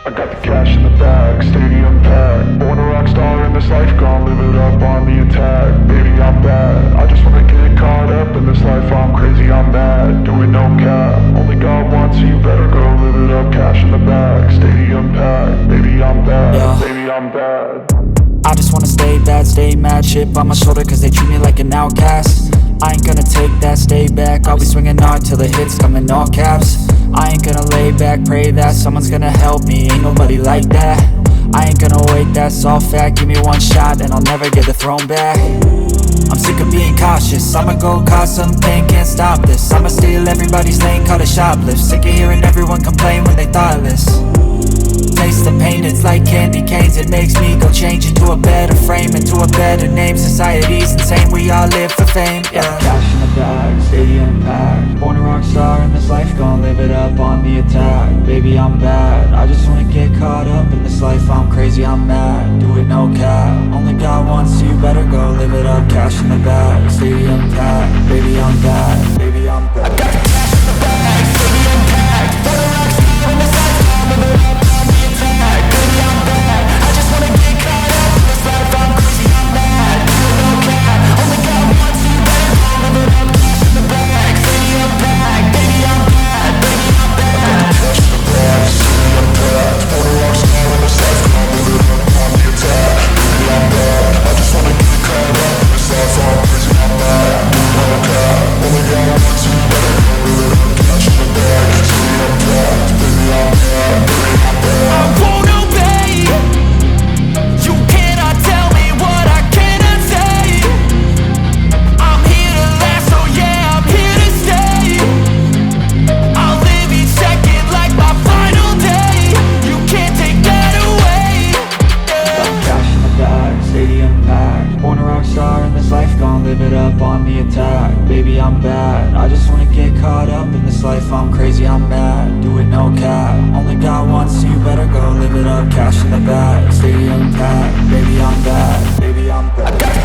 I got the cash in the bag, stadium packed. Born a rock star in this life, gon' live it up on the attack. Baby, I'm bad, I just wanna get caught up in this life. I'm crazy, I'm mad, doing no cap. Only God wants, so you better go live it up. Cash in the bag, stadium packed. Baby, I'm bad, yeah. Baby, I'm bad. I just wanna stay bad, stay mad. Chip on my shoulder cause they treat me like an outcast. I ain't gonna take that, stay back. I'll be swinging hard till the hits come in all caps. I ain't gonna lay back, pray that someone's gonna help me. Ain't nobody like that. I ain't gonna wait, that's all fact. Give me one shot and I'll never get the throne back. I'm sick of being cautious, I'ma go cause some pain, can't stop this. I'ma steal everybody's lane, call it shoplift. Sick of hearing everyone complain when they thoughtless. Taste the pain, it's like candy canes. It makes me go change into a better frame, into a better name. Society's insane, we all live for fame, yeah. Cash in the bag, stadium packed. Born a rock star in this life, gon' live it up on the attack. Baby, I'm bad, I just wanna get caught up in this life. I'm crazy, I'm mad, do it no cap. Only God wants, so you better go live it up. Cash in the bag, stadium packed. Baby, I'm bad, baby, I'm bad. I got the cash in the bag, stadium packed. Born a rock star in this life, gon' live it up on the attack. Baby, I'm bad, I just wanna get caught up in this life. I'm crazy, I'm mad, do it no cap. Only God wants, so you better go live it up. Cash in the bag, stadium packed. Baby, I'm bad, baby, I'm bad. Cash in the bag, stadium packed. Born a rock star in this life, gon' live it up on the attack. Baby, I'm bad, I just wanna get caught up in this life. I'm crazy, I'm mad, do it no cap. Only God wants, so you better go live it up. Cash in the bag, stadium packed. Baby, I'm bad, baby, I'm bad. I won't obey. You cannot tell me what I cannot say. I'm here to last, so yeah, I'm here to stay. I'll live each second like my final day. You can't take that away, yeah. Cash in the bag, stadium packed. Born a rock star in this life, gon' live it up on the attack. Baby, I'm bad, I just wanna get caught up in this life. I'm crazy, I'm mad, do it no cap. Only God wants, so you better go live it up. Cash in the bag, stadium packed. Baby, I'm bad, baby, I'm bad.